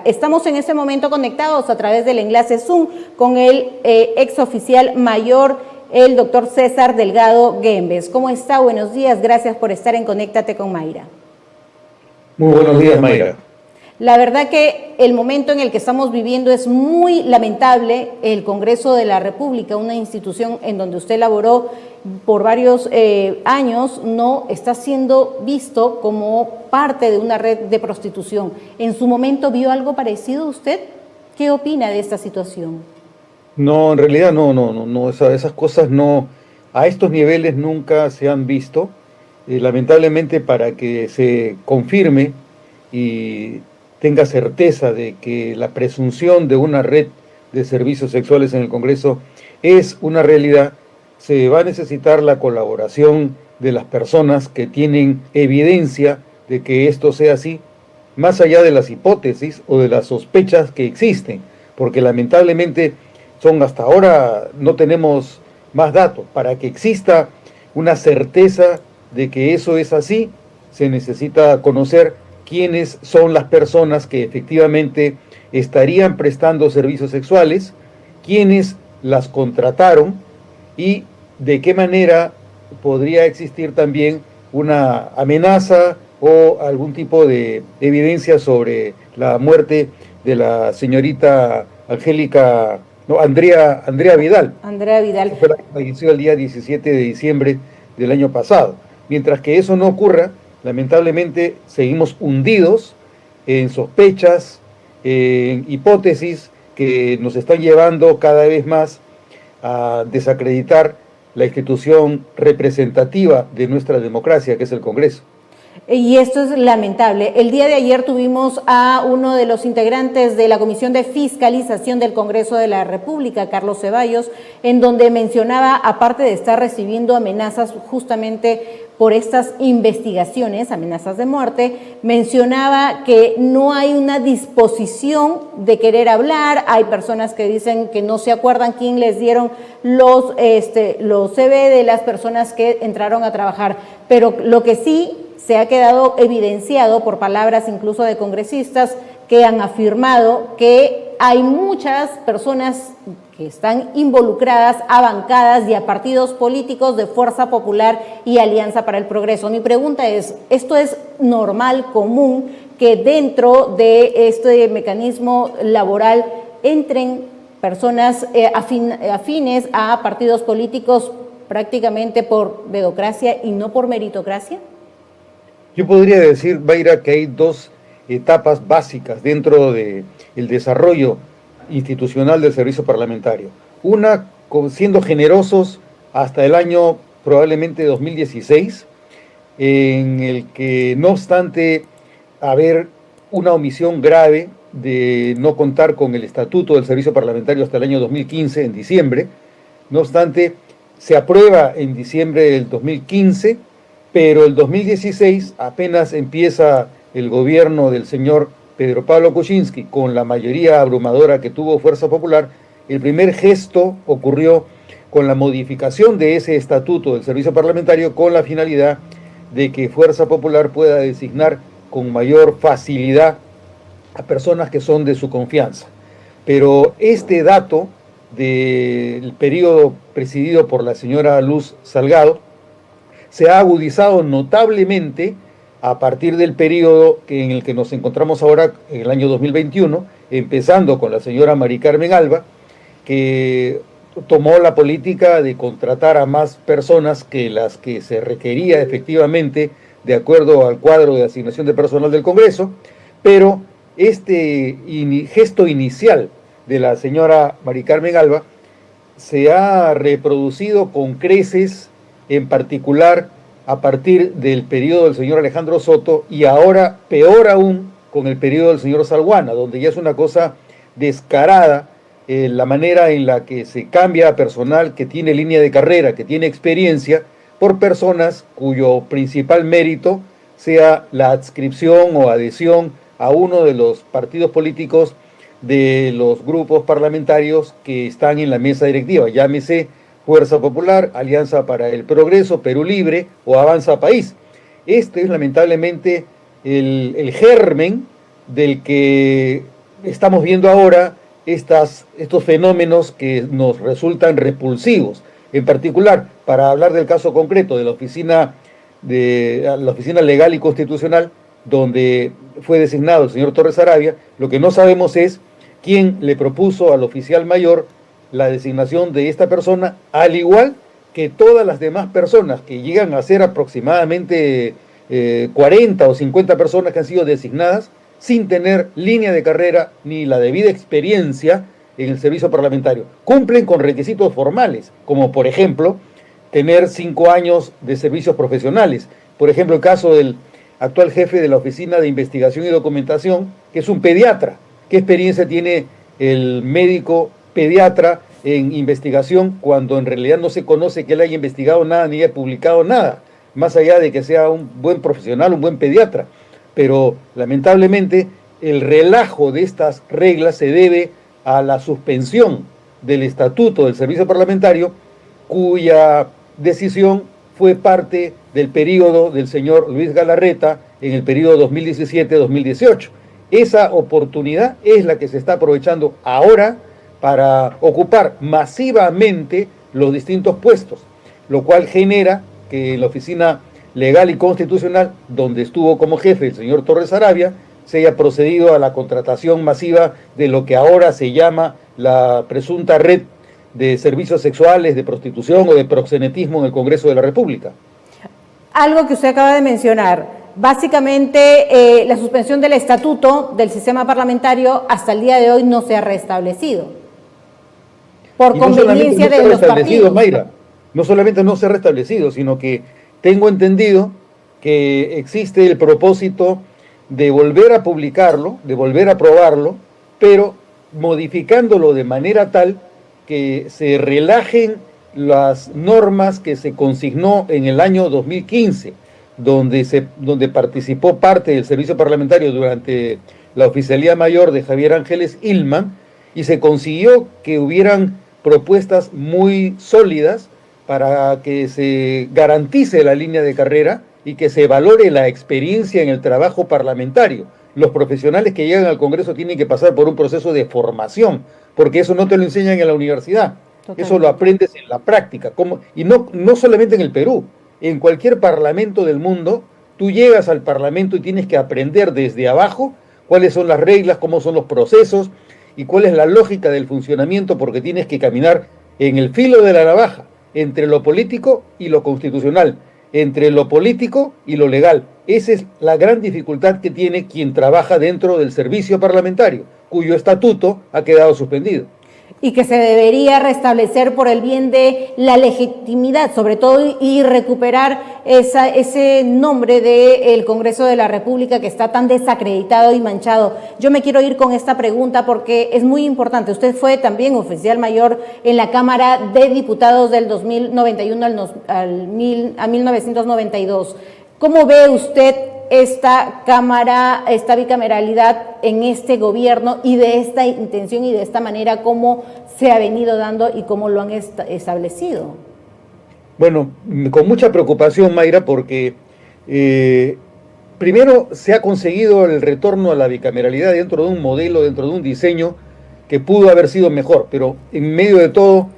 Estamos en este momento conectados a través del enlace Zoom con el exoficial mayor, el doctor César Delgado Guembes. ¿Cómo está? Buenos días, gracias por estar en Conéctate con Mayra. Muy buenos días, Mayra. La verdad que el momento en el que estamos viviendo es muy lamentable. El Congreso de la República, una institución en donde usted laboró por varios años, no está siendo visto como parte de una red de prostitución. ¿En su momento vio algo parecido usted? ¿Qué opina de esta situación? No, en realidad no, esas cosas no, a estos niveles nunca se han visto. Lamentablemente, para que se confirme y tenga certeza de que la presunción de una red de servicios sexuales en el Congreso es una realidad, se va a necesitar la colaboración de las personas que tienen evidencia de que esto sea así, más allá de las hipótesis o de las sospechas que existen, porque lamentablemente hasta ahora no tenemos más datos. Para que exista una certeza de que eso es así, se necesita conocer quiénes son las personas que efectivamente estarían prestando servicios sexuales, quiénes las contrataron y de qué manera podría existir también una amenaza o algún tipo de evidencia sobre la muerte de la señorita Andrea Vidal. Andrea Vidal. Que falleció el día 17 de diciembre del año pasado. Mientras que eso no ocurra, lamentablemente seguimos hundidos en sospechas, en hipótesis que nos están llevando cada vez más a desacreditar la institución representativa de nuestra democracia, que es el Congreso. Y esto es lamentable. El día de ayer tuvimos a uno de los integrantes de la Comisión de Fiscalización del Congreso de la República, Carlos Ceballos, en donde mencionaba, aparte de estar recibiendo amenazas justamente por estas investigaciones, amenazas de muerte, mencionaba que no hay una disposición de querer hablar. Hay personas que dicen que no se acuerdan quién les dieron los CV de las personas que entraron a trabajar, pero lo que sí se ha quedado evidenciado por palabras incluso de congresistas que han afirmado que hay muchas personas que están involucradas a bancadas y a partidos políticos de Fuerza Popular y Alianza para el Progreso. Mi pregunta es, ¿esto es normal, común, que dentro de este mecanismo laboral entren personas afines a partidos políticos prácticamente por dedocracia y no por meritocracia? Yo podría decir, Mayra, que hay dos etapas básicas dentro del desarrollo institucional del servicio parlamentario. Una, siendo generosos hasta el año probablemente 2016, en el que no obstante haber una omisión grave de no contar con el estatuto del servicio parlamentario hasta el año 2015, en diciembre, no obstante se aprueba en diciembre del 2015, pero el 2016 apenas empieza el gobierno del señor Pedro Pablo Kuczynski, con la mayoría abrumadora que tuvo Fuerza Popular. El primer gesto ocurrió con la modificación de ese estatuto del servicio parlamentario con la finalidad de que Fuerza Popular pueda designar con mayor facilidad a personas que son de su confianza. Pero este dato del periodo presidido por la señora Luz Salgado se ha agudizado notablemente a partir del periodo en el que nos encontramos ahora, en el año 2021, empezando con la señora Mari Carmen Alba, que tomó la política de contratar a más personas que las que se requería efectivamente de acuerdo al cuadro de asignación de personal del Congreso, pero este gesto inicial de la señora Mari Carmen Alba se ha reproducido con creces, en particular a partir del periodo del señor Alejandro Soto y ahora peor aún con el periodo del señor Salguana, donde ya es una cosa descarada la manera en la que se cambia a personal que tiene línea de carrera, que tiene experiencia, por personas cuyo principal mérito sea la adscripción o adhesión a uno de los partidos políticos de los grupos parlamentarios que están en la mesa directiva, llámese Fuerza Popular, Alianza para el Progreso, Perú Libre o Avanza País. Este es lamentablemente el germen del que estamos viendo ahora estos fenómenos que nos resultan repulsivos. En particular, para hablar del caso concreto de la oficina legal y constitucional, donde fue designado el señor Torres Arabia, lo que no sabemos es quién le propuso al oficial mayor la designación de esta persona, al igual que todas las demás personas, que llegan a ser aproximadamente 40 o 50 personas que han sido designadas sin tener línea de carrera ni la debida experiencia en el servicio parlamentario. Cumplen con requisitos formales, como por ejemplo tener 5 años de servicios profesionales. Por ejemplo, el caso del actual jefe de la Oficina de Investigación y Documentación, que es un pediatra. ¿Qué experiencia tiene el médico pediatra en investigación cuando en realidad no se conoce que él haya investigado nada ni haya publicado nada, más allá de que sea un buen profesional, un buen pediatra? Pero lamentablemente el relajo de estas reglas se debe a la suspensión del estatuto del servicio parlamentario, cuya decisión fue parte del periodo del señor Luis Galarreta en el periodo 2017-2018. Esa oportunidad es la que se está aprovechando ahora para ocupar masivamente los distintos puestos, lo cual genera que en la oficina legal y constitucional, donde estuvo como jefe el señor Torres Arabia, se haya procedido a la contratación masiva de lo que ahora se llama la presunta red de servicios sexuales, de prostitución o de proxenetismo en el Congreso de la República. Algo que usted acaba de mencionar, básicamente la suspensión del estatuto del sistema parlamentario hasta el día de hoy no se ha restablecido. Por conveniencia de los partidos. Mayra, no solamente no se ha restablecido, sino que tengo entendido que existe el propósito de volver a publicarlo, de volver a aprobarlo, pero modificándolo de manera tal que se relajen las normas que se consignó en el año 2015, donde participó parte del servicio parlamentario durante la oficialía mayor de Javier Ángeles Hillman, y se consiguió que hubieran propuestas muy sólidas para que se garantice la línea de carrera y que se valore la experiencia en el trabajo parlamentario. Los profesionales que llegan al Congreso tienen que pasar por un proceso de formación, porque eso no te lo enseñan en la universidad. Totalmente. Eso lo aprendes en la práctica. Y no solamente en el Perú, en cualquier parlamento del mundo, tú llegas al parlamento y tienes que aprender desde abajo cuáles son las reglas, cómo son los procesos y cuál es la lógica del funcionamiento, porque tienes que caminar en el filo de la navaja, entre lo político y lo constitucional, entre lo político y lo legal. Esa es la gran dificultad que tiene quien trabaja dentro del servicio parlamentario, cuyo estatuto ha quedado suspendido. Y que se debería restablecer por el bien de la legitimidad, sobre todo, y recuperar ese nombre del Congreso de la República que está tan desacreditado y manchado. Yo me quiero ir con esta pregunta porque es muy importante. Usted fue también oficial mayor en la Cámara de Diputados del 2091 a 1992. ¿Cómo ve usted esta Cámara, esta bicameralidad en este gobierno y de esta intención y de esta manera cómo se ha venido dando y cómo lo han establecido? Bueno, con mucha preocupación, Mayra, porque primero se ha conseguido el retorno a la bicameralidad dentro de un modelo, dentro de un diseño que pudo haber sido mejor, pero en medio de todo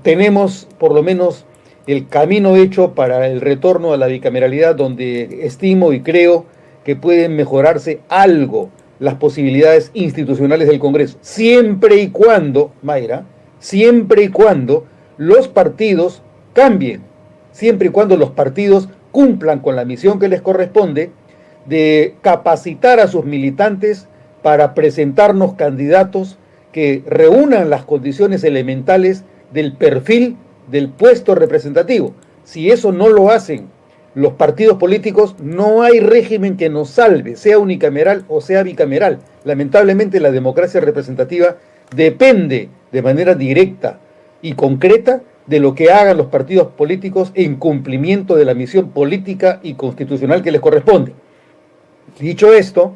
tenemos por lo menos el camino hecho para el retorno a la bicameralidad, donde estimo y creo que pueden mejorarse algo las posibilidades institucionales del Congreso, siempre y cuando, Mayra, siempre y cuando los partidos cambien, siempre y cuando los partidos cumplan con la misión que les corresponde de capacitar a sus militantes para presentarnos candidatos que reúnan las condiciones elementales del perfil del puesto representativo. Si eso no lo hacen los partidos políticos, no hay régimen que nos salve, sea unicameral o sea bicameral. Lamentablemente la democracia representativa depende de manera directa y concreta de lo que hagan los partidos políticos en cumplimiento de la misión política y constitucional que les corresponde. Dicho esto,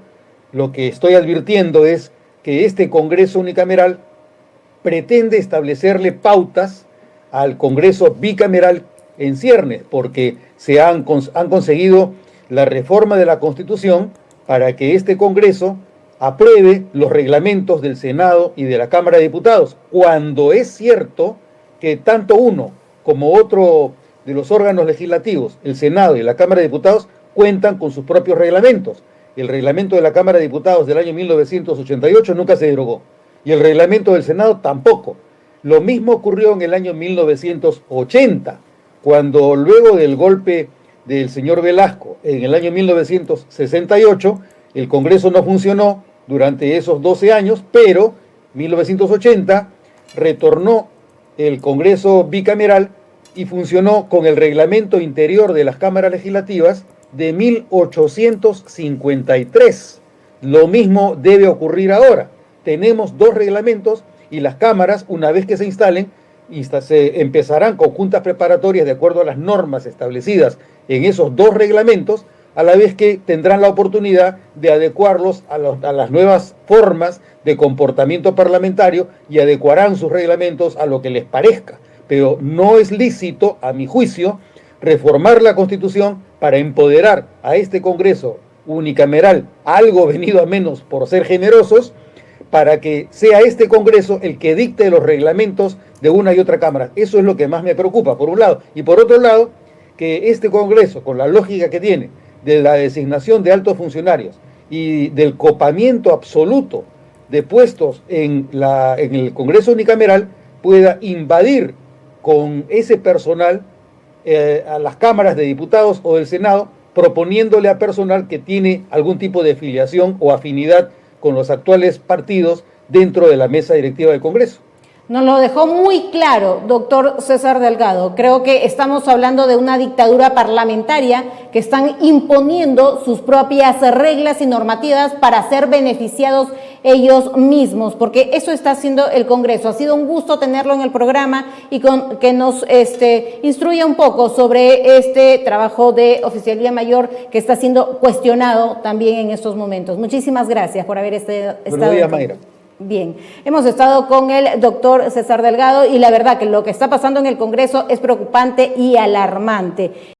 lo que estoy advirtiendo es que este Congreso unicameral pretende establecerle pautas al Congreso bicameral en ciernes, porque han conseguido la reforma de la Constitución para que este Congreso apruebe los reglamentos del Senado y de la Cámara de Diputados, cuando es cierto que tanto uno como otro de los órganos legislativos, el Senado y la Cámara de Diputados, cuentan con sus propios reglamentos. El reglamento de la Cámara de Diputados del año 1988 nunca se derogó, y el reglamento del Senado tampoco. Lo mismo ocurrió en el año 1980, cuando luego del golpe del señor Velasco en el año 1968, el Congreso no funcionó durante esos 12 años, pero en 1980 retornó el Congreso bicameral y funcionó con el reglamento interior de las cámaras legislativas de 1853. Lo mismo debe ocurrir ahora. Tenemos dos reglamentos y las cámaras, una vez que se instalen, se empezarán con juntas preparatorias de acuerdo a las normas establecidas en esos dos reglamentos, a la vez que tendrán la oportunidad de adecuarlos a las nuevas formas de comportamiento parlamentario y adecuarán sus reglamentos a lo que les parezca. Pero no es lícito, a mi juicio, reformar la Constitución para empoderar a este Congreso unicameral, algo venido a menos por ser generosos, para que sea este Congreso el que dicte los reglamentos de una y otra Cámara. Eso es lo que más me preocupa, por un lado. Y por otro lado, que este Congreso, con la lógica que tiene de la designación de altos funcionarios y del copamiento absoluto de puestos en el Congreso unicameral, pueda invadir con ese personal a las cámaras de diputados o del Senado, proponiéndole a personal que tiene algún tipo de filiación o afinidad con los actuales partidos dentro de la mesa directiva del Congreso. Nos lo dejó muy claro, doctor César Delgado. Creo que estamos hablando de una dictadura parlamentaria que están imponiendo sus propias reglas y normativas para ser beneficiados ellos mismos, porque eso está haciendo el Congreso. Ha sido un gusto tenerlo en el programa y que nos instruya un poco sobre este trabajo de oficialía mayor que está siendo cuestionado también en estos momentos. Muchísimas gracias por haber estado. Buenos días, Mayra. Bien, hemos estado con el doctor César Delgado y la verdad que lo que está pasando en el Congreso es preocupante y alarmante.